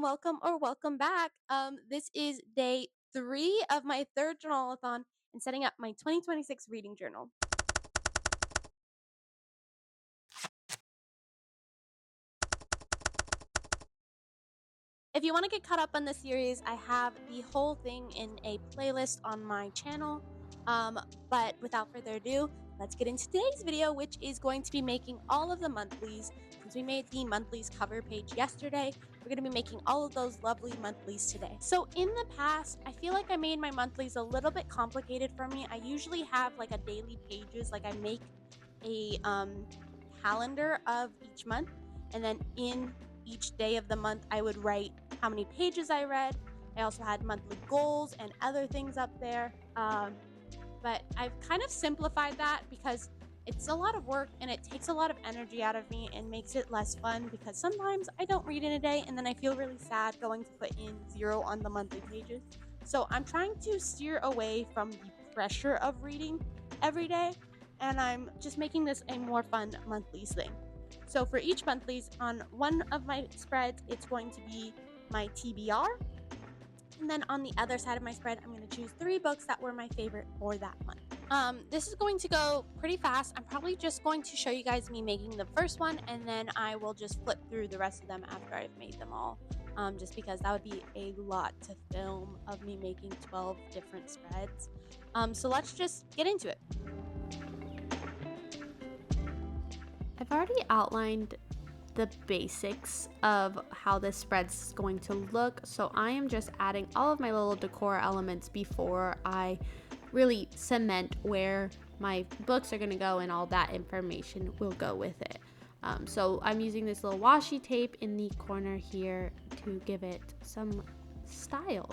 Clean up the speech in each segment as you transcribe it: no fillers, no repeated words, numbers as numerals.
everyone. Welcome or welcome back. This is day 3 of my third journalathon and setting up my 2026 reading journal. If you want to get caught up on the series, I have the whole thing in a playlist on my channel. But without further ado, let's get into today's video, which is going to be making all of the monthlies. Since we made the monthlies cover page yesterday, we're going to be making all of those lovely monthlies today. So in the past, I feel like I made my monthlies a little bit complicated for me. I usually have like a daily pages, like I make a calendar of each month, and then in each day of the month I would write how many pages I read. I also had monthly goals and other things up there, but I've kind of simplified that because it's a lot of work and it takes a lot of energy out of me and makes it less fun, because sometimes I don't read in a day and then I feel really sad going to put in 0 on the monthly pages. So I'm trying to steer away from the pressure of reading every day, and I'm just making this a more fun monthlies thing. So for each monthlies, on one of my spreads, it's going to be my TBR. And then on the other side of my spread, I'm going to choose 3 books that were my favorite for that month. This is going to go pretty fast. I'm probably just going to show you guys me making the first one, and then I will just flip through the rest of them after I've made them all. Just because that would be a lot to film of me making 12 different spreads. So let's just get into it. I've already outlined the basics of how this spread's going to look, so I am just adding all of my little decor elements before I really cement where my books are going to go, and all that information will go with it. So I'm using this little washi tape in the corner here to give it some style.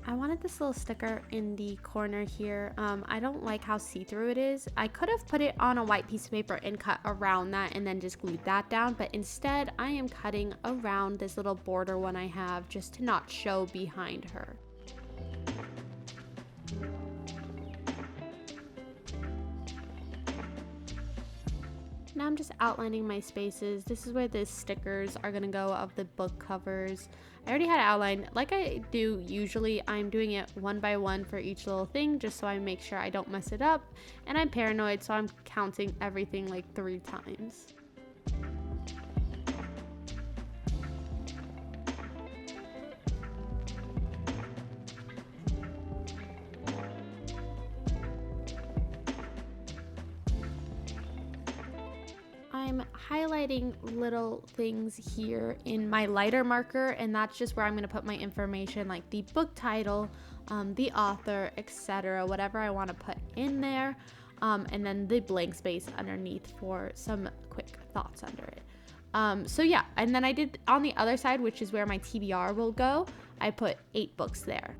I wanted this little sticker in the corner here. I don't like how see-through it is. I could have put it on a white piece of paper and cut around that and then just glued that down, but instead I am cutting around this little border one I have just to not show behind her. Now I'm just outlining my spaces. This is where the stickers are gonna go of the book covers. I already had it outlined. Like I do usually, I'm doing it one by one for each little thing just so I make sure I don't mess it up. And I'm paranoid, so I'm counting everything like 3 times. I'm highlighting little things here in my lighter marker, and that's just where I'm going to put my information, like the book title, the author, etc., whatever I want to put in there, and then the blank space underneath for some quick thoughts under it. So yeah, and then I did on the other side, which is where my TBR will go, I put 8 books there.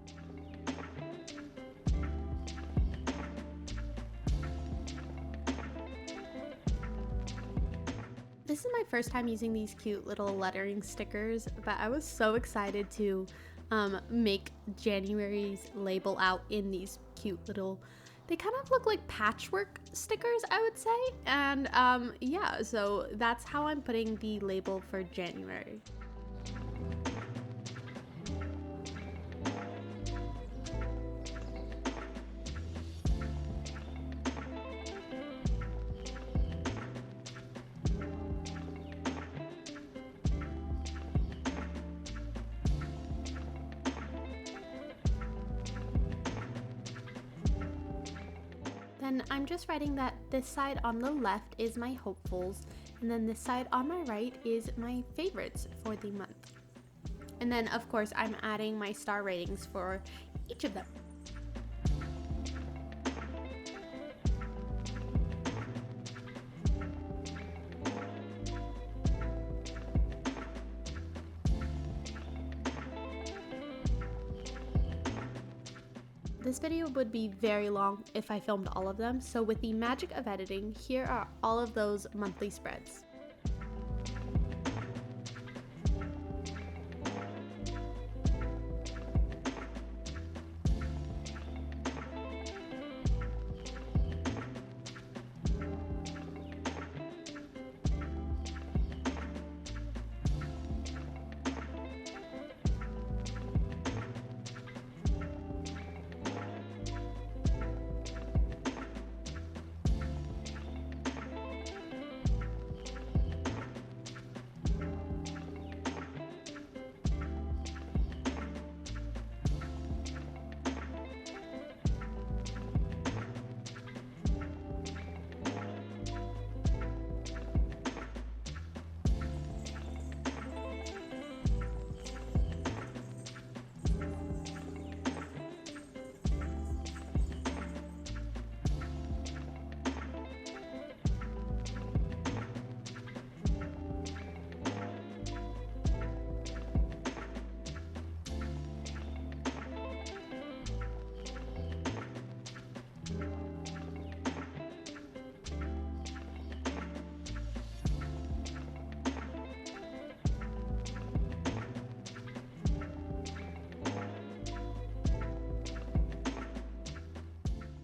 This is my first time using these cute little lettering stickers, but I was so excited to make January's label out in these cute little, they kind of look like patchwork stickers, I would say. And yeah, so that's how I'm putting the label for January. Then I'm just writing that this side on the left is my hopefuls, and then this side on my right is my favorites for the month. And then of course I'm adding my star ratings for each of them. This video would be very long if I filmed all of them, so with the magic of editing, here are all of those monthly spreads.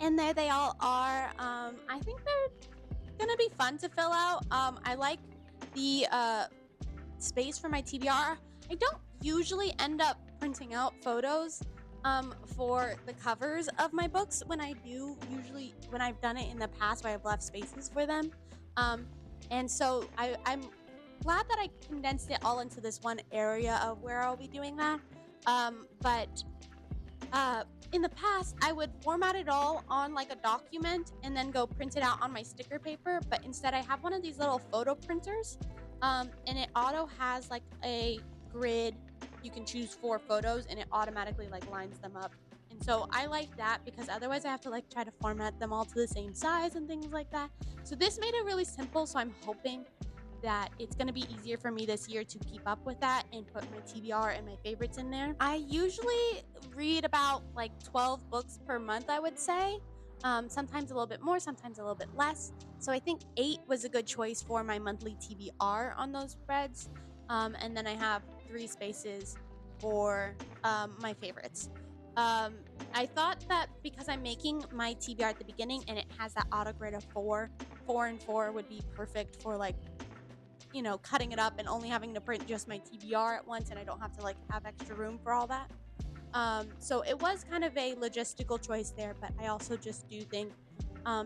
And there they all are. I think they're gonna be fun to fill out. I like the space for my TBR. I don't usually end up printing out photos for the covers of my books. When I do, usually when I've done it in the past where I've left spaces for them. Um, and so I'm glad that I condensed it all into this one area of where I'll be doing that. But uh, in the past, I would format it all on like a document and then go print it out on my sticker paper. But instead, I have one of these little photo printers, and it auto has like a grid. You can choose 4 photos, and it automatically like lines them up. And so I like that because otherwise I have to like try to format them all to the same size and things like that. So this made it really simple. So I'm hoping that it's going to be easier for me this year to keep up with that and put my TBR and my favorites in there. I usually read about like 12 books per month, I would say. Sometimes a little bit more, sometimes a little bit less. So I think 8 was a good choice for my monthly TBR on those spreads. And then I have 3 spaces for my favorites. I thought that because I'm making my TBR at the beginning and it has that auto grid of 4, 4 and 4 would be perfect for like cutting it up and only having to print just my TBR at once, and I don't have to like have extra room for all that. So it was kind of a logistical choice there, but I also just do think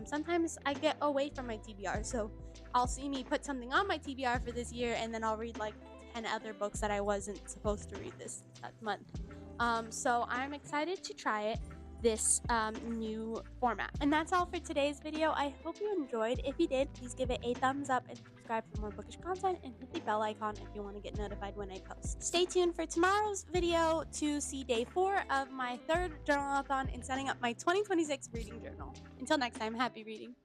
sometimes I get away from my TBR. So I'll see me put something on my TBR for this year, and then I'll read like 10 other books that I wasn't supposed to read this month. So I'm excited to try this new format. And that's all for today's video. I hope you enjoyed. If you did, please give it a thumbs up and subscribe for more bookish content and hit the bell icon if you want to get notified when I post. Stay tuned for tomorrow's video to see day 4 of my 3rd journalathon and setting up my 2026 reading journal. Until next time, happy reading.